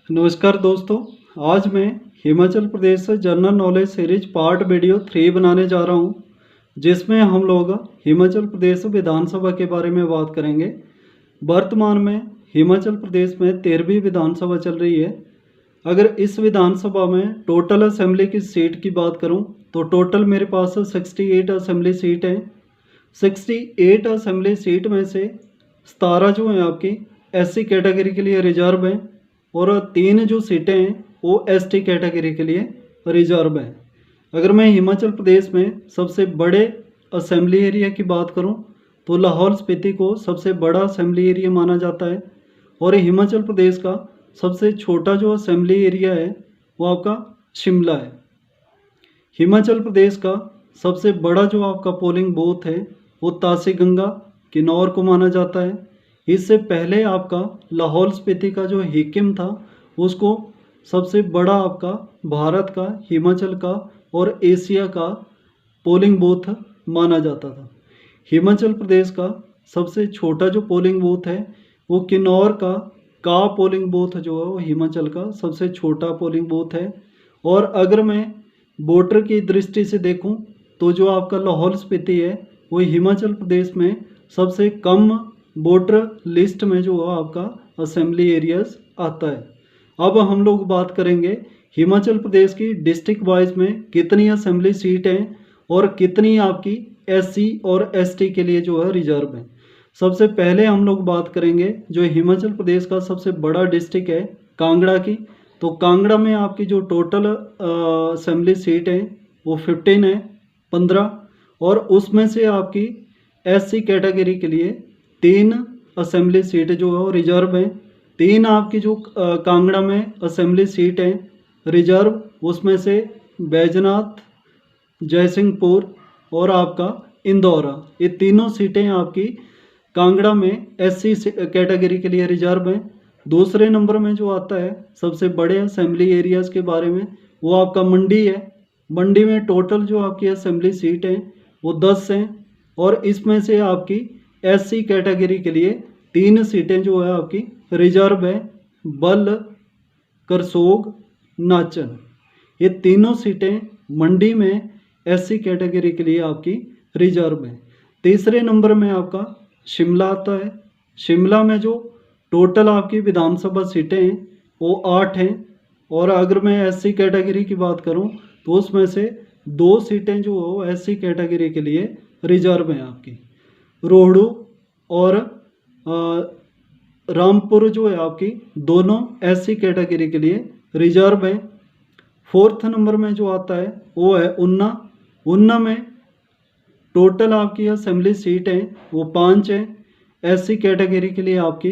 नमस्कार दोस्तों। आज मैं हिमाचल प्रदेश से general knowledge series part video 3 बनाने जा रहा हूं, जिसमें हम लोग हिमाचल प्रदेश विधानसभा के बारे में बात करेंगे। वर्तमान में हिमाचल प्रदेश में 13वीं विधानसभा चल रही है। अगर इस विधानसभा में टोटल असेंबली की सीट की बात करूं तो टोटल मेरे पास 68 असेंबली सीट हैं। 68 असेंबली सीट में से 17 जो हैं आपकी SC कैटेगरी के लिए रिजर्व हैं और 3 जो सीटें हैं वो ST कैटेगरी के लिए रिजर्व हैं। अगर मैं हिमाचल प्रदेश में सबसे बड़े असेंबली एरिया की बात करूं तो लाहौल स्पीति को सबसे बड़ा असेंबली एरिया माना जाता है और हिमाचल प्रदेश का सबसे छोटा जो असेंबली एरिया है वो आपका शिमला है। हिमाचल प्रदेश का सबसे बड़ा जो आपका पोलिंग बूथ है वो तासी गंगा किन्नौर को माना जाता है। इससे पहले आपका लाहौल स्पीति का जो हिकिम था उसको सबसे बड़ा आपका भारत का, हिमाचल का और एशिया का पोलिंग बूथ माना जाता था। हिमाचल प्रदेश का सबसे छोटा जो पोलिंग बूथ है वो किन्नौर का पोलिंग बूथ जो है वो हिमाचल का सबसे छोटा पोलिंग बूथ है। और अगर मैं वोटर की दृष्टि से देखूं तो जो आपका लाहौल स्पीति है वो हिमाचल प्रदेश में सबसे कम वोटर लिस्ट में जो है आपका असेंबली एरियाज आता है। अब हम लोग बात करेंगे हिमाचल प्रदेश की डिस्ट्रिक्ट वाइज में कितनी असेंबली सीट हैं और कितनी आपकी SC और ST के लिए जो है रिजर्व है। सबसे पहले हम लोग बात करेंगे जो हिमाचल प्रदेश का सबसे बड़ा डिस्ट्रिक्ट है कांगड़ा की। तो कांगड़ा में आपकी जो टोटल असेंबली सीट है वो 15 है, 15, और उसमें से आपकी SC कैटेगरी के लिए 3 असेंबली सीट जो है वो रिजर्व हैं। 3 आपकी जो कांगड़ा में असेंबली सीट हैं रिजर्व, उसमें से बैजनाथ, जयसिंहपुर और आपका इंदौरा, ये तीनों सीटें आपकी कांगड़ा में SC कैटेगरी के लिए रिजर्व हैं। दूसरे नंबर में जो आता है सबसे बड़े असेंबली एरियाज़ के बारे में वो आपका मंडी है। मंडी में टोटल जो आपकी असेंबली सीट हैं वो 10 हैं और इसमें से आपकी SC कैटेगरी के लिए 3 सीटें जो है आपकी रिजर्व है। बल, करसोग, नाचन, ये तीनों सीटें मंडी में SC कैटेगरी के लिए आपकी रिजर्व है। तीसरे नंबर में आपका शिमला आता है। शिमला में जो टोटल आपकी विधानसभा सीटें हैं वो 8 हैं और अगर मैं SC कैटेगरी की बात करूं तो उसमें से 2 सीटें जो SC कैटेगरी के लिए रिजर्व हैं आपकी। रोहड़ू और रामपुर जो है आपकी दोनों SC कैटेगरी के लिए रिजर्व हैं। 4th नंबर में जो आता है वो है ऊना। ऊना में टोटल आपकी असेंबली सीट हैं वो 5 हैं। SC कैटेगरी के लिए आपकी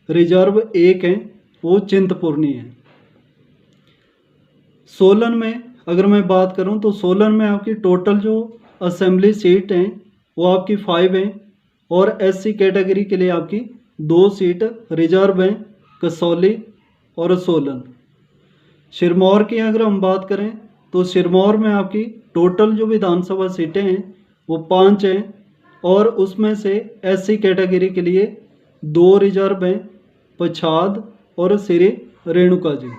रिजर्व 1 है, वो चिंतपूर्णी है। सोलन में अगर मैं बात करूं तो सोलन में आपकी टोटल जो असेंबली सीट हैं वो आपकी 5 हैं और SC कैटेगरी के लिए आपकी 2 सीट रिजर्व हैं, कसौली और सोलन। सिरमौर की अगर हम बात करें तो सिरमौर में आपकी टोटल जो विधानसभा सीटें हैं वो 5 हैं और उसमें से SC कैटेगरी के लिए 2 रिजर्व हैं, पछाद और श्री रेणुका जी।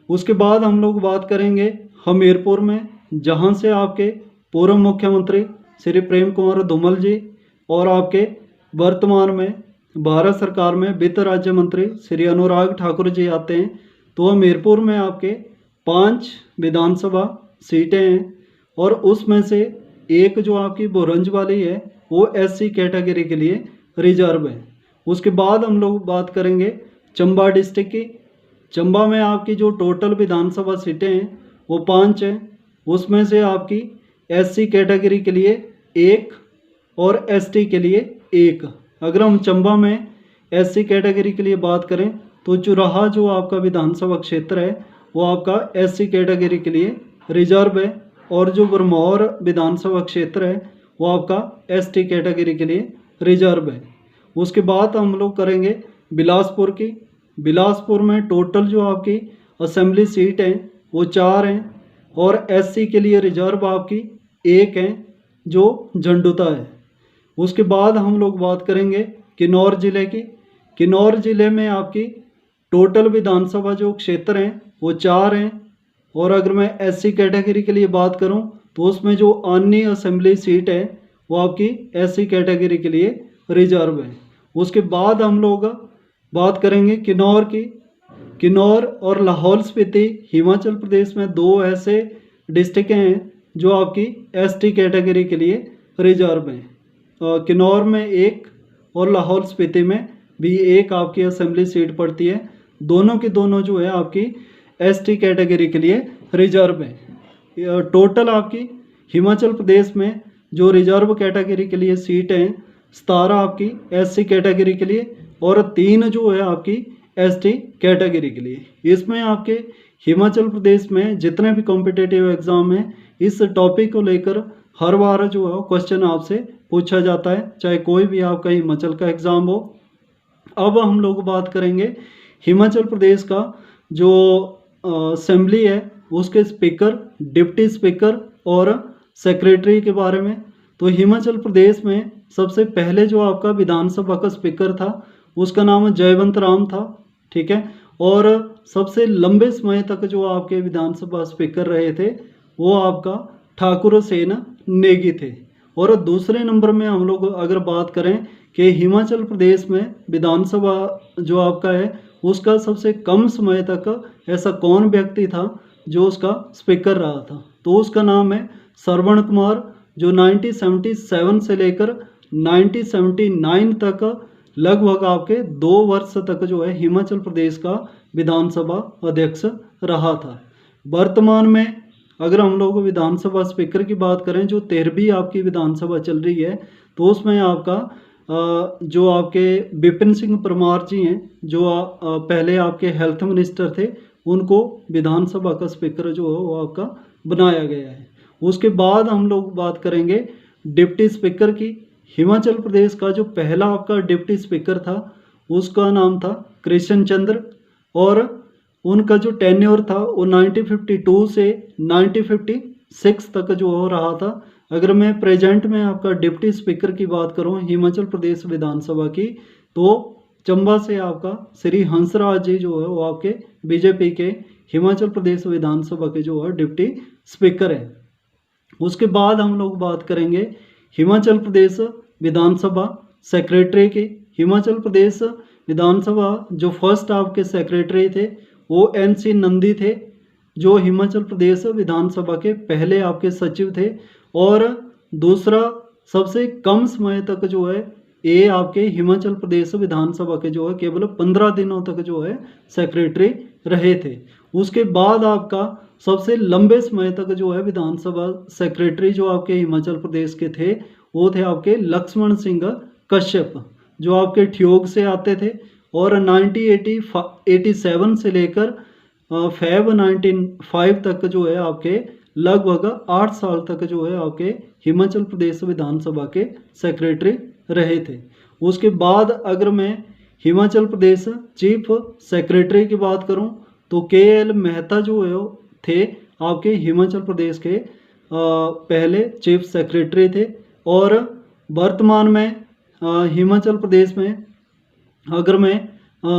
उसके बाद हम लोग बात करेंगे हमीरपुर में, जहां से आपके पूर्व मुख्यमंत्री श्री प्रेम कुमार धूमल जी और आपके वर्तमान में भारत सरकार में वित्त राज्य मंत्री श्री अनुराग ठाकुर जी आते हैं। तो हमीरपुर में आपके 5 विधानसभा सीटें हैं और उसमें से एक जो आपकी भोरंज वाली है वो SC कैटेगरी के लिए रिजर्व है। उसके बाद हम लोग बात करेंगे चंबा डिस्ट्रिक्ट की। चंबा में आपकी जो टोटल विधानसभा सीटें हैं वो 5 हैं, उसमें से आपकी SC कैटेगरी के लिए 1 और ST के लिए 1। अगर हम चंबा में SC कैटेगरी के लिए बात करें तो चुराहा जो आपका विधानसभा क्षेत्र है वो आपका SC कैटेगरी के लिए रिजर्व है और जो बरमौर विधानसभा क्षेत्र है वो आपका ST कैटेगरी के लिए रिजर्व है। उसके बाद हम लोग करेंगे बिलासपुर की। बिलासपुर में टोटल जो आपकी असेंबली सीट हैं वो 4 हैं और SC के लिए रिजर्व आपकी 1 है जो झंडुता है। उसके बाद हम लोग बात करेंगे किन्नौर ज़िले की। किन्नौर ज़िले में आपकी टोटल विधानसभा जो क्षेत्र हैं वो 4 हैं। और अगर मैं SC कैटेगरी के लिए बात करूं तो उसमें जो अन्य असेंबली सीट है वो आपकी SC कैटेगरी के लिए रिजर्व है। उसके बाद हम लोग बात करेंगे किन्नौर की। किन्नौर और लाहौल स्पीति हिमाचल प्रदेश में 2 ऐसे डिस्ट्रिक्ट हैं जो आपकी ST कैटेगरी के लिए रिजर्व हैं। किन्नौर में 1 और लाहौल स्पीति में भी 1 आपकी असेंबली सीट पड़ती है। दोनों की दोनों जो है आपकी ST कैटेगरी के लिए रिजर्व है। टोटल आपकी हिमाचल प्रदेश में जो रिजर्व कैटेगरी के लिए सीट हैं 17 आपकी SC कैटेगरी के लिए और 3 जो है आपकी ST कैटेगरी के लिए। इसमें आपके हिमाचल प्रदेश में जितने भी कॉम्पिटिटिव एग्ज़ाम हैं इस टॉपिक को लेकर हर बार जो है क्वेश्चन आपसे पूछा जाता है, चाहे कोई भी आपका हिमाचल का एग्ज़ाम हो। अब हम लोग बात करेंगे हिमाचल प्रदेश का जो असेंबली है उसके स्पीकर, डिप्टी स्पीकर और सेक्रेटरी के बारे में। तो हिमाचल प्रदेश में सबसे पहले जो आपका विधानसभा का स्पीकर था उसका नाम जयवंत राम था, ठीक है। और सबसे लंबे समय तक जो आपके विधानसभा स्पीकर रहे थे वो आपका ठाकुर सेन नेगी थे। और दूसरे नंबर में हम लोग अगर बात करें कि हिमाचल प्रदेश में विधानसभा जो आपका है उसका सबसे कम समय तक ऐसा कौन व्यक्ति था जो उसका स्पीकर रहा था, तो उसका नाम है श्रवण कुमार, जो 1977 से लेकर 1979 तक लगभग आपके 2 वर्ष तक जो है हिमाचल प्रदेश का विधानसभा अध्यक्ष रहा था। वर्तमान में अगर हम लोग विधानसभा स्पीकर की बात करें जो 13वीं आपकी विधानसभा चल रही है तो उसमें आपका जो आपके विपिन सिंह परमार जी हैं जो पहले आपके हेल्थ मिनिस्टर थे उनको विधानसभा का स्पीकर जो है वो आपका बनाया गया है। उसके बाद हम लोग बात करेंगे डिप्टी स्पीकर की। हिमाचल प्रदेश का जो पहला आपका डिप्टी स्पीकर था उसका नाम था कृष्ण चंद्र और उनका जो टेन्योर था वो 1952 से 1956 तक जो हो रहा था। अगर मैं प्रेजेंट में आपका डिप्टी स्पीकर की बात करूं हिमाचल प्रदेश विधानसभा की तो चंबा से आपका श्री हंसराज जी जो है वो आपके बीजेपी के हिमाचल प्रदेश विधानसभा के जो है डिप्टी स्पीकर हैं। उसके बाद हम लोग बात करेंगे हिमाचल प्रदेश विधानसभा सेक्रेटरी की। हिमाचल प्रदेश विधानसभा जो फर्स्ट आपके सेक्रेटरी थे वो NC नंदी थे जो हिमाचल प्रदेश विधानसभा के पहले आपके सचिव थे। और दूसरा सबसे कम समय तक जो है ये आपके हिमाचल प्रदेश विधानसभा के जो है केवल 15 दिनों तक जो है सेक्रेटरी रहे थे। उसके बाद आपका सबसे लंबे समय तक जो है विधानसभा सेक्रेटरी जो आपके हिमाचल प्रदेश के थे वो थे आपके लक्ष्मण सिंह कश्यप जो आपके ठियोग से आते थे। और 1987 से लेकर फेब 1905 तक जो है आपके लगभग 8 साल तक जो है आपके हिमाचल प्रदेश विधानसभा के सेक्रेटरी रहे थे। उसके बाद अगर मैं हिमाचल प्रदेश चीफ सेक्रेटरी की बात करूं तो KL मेहता जो है थे आपके हिमाचल प्रदेश के पहले चीफ सेक्रेटरी थे। और वर्तमान में हिमाचल प्रदेश में अगर मैं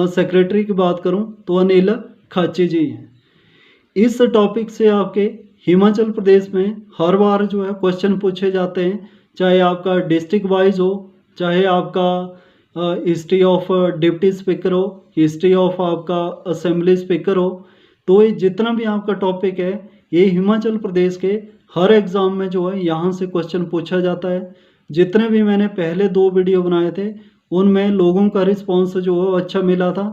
सेक्रेटरी की बात करूं तो अनिल खाची जी हैं। इस टॉपिक से आपके हिमाचल प्रदेश में हर बार जो है क्वेश्चन पूछे जाते हैं, चाहे आपका डिस्ट्रिक्ट वाइज हो, चाहे आपका हिस्ट्री ऑफ डिप्टी स्पीकर हो, हिस्ट्री ऑफ आपका असेंबली स्पीकर हो। तो ये जितना भी आपका टॉपिक है ये हिमाचल प्रदेश के हर एग्ज़ाम में जो है यहाँ से क्वेश्चन पूछा जाता है। जितने भी मैंने पहले 2 वीडियो बनाए थे उनमें लोगों का रिस्पॉन्स जो है अच्छा मिला था।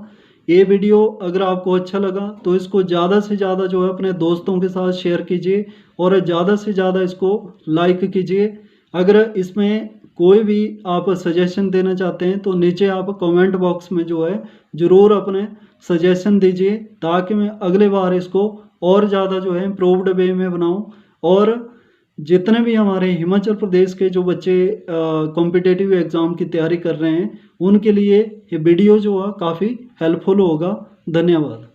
ये वीडियो अगर आपको अच्छा लगा तो इसको ज़्यादा से ज़्यादा जो है अपने दोस्तों के साथ शेयर कीजिए और ज़्यादा से ज़्यादा इसको लाइक कीजिए। अगर इसमें कोई भी आप सजेशन देना चाहते हैं तो नीचे आप कमेंट बॉक्स में जो है ज़रूर अपने सजेशन दीजिए ताकि मैं अगले बार इसको और ज़्यादा जो है इम्प्रूव्ड वे में बनाऊं। और जितने भी हमारे हिमाचल प्रदेश के जो बच्चे कॉम्पिटिटिव एग्ज़ाम की तैयारी कर रहे हैं उनके लिए ये वीडियो जो है काफ़ी हेल्पफुल होगा। धन्यवाद।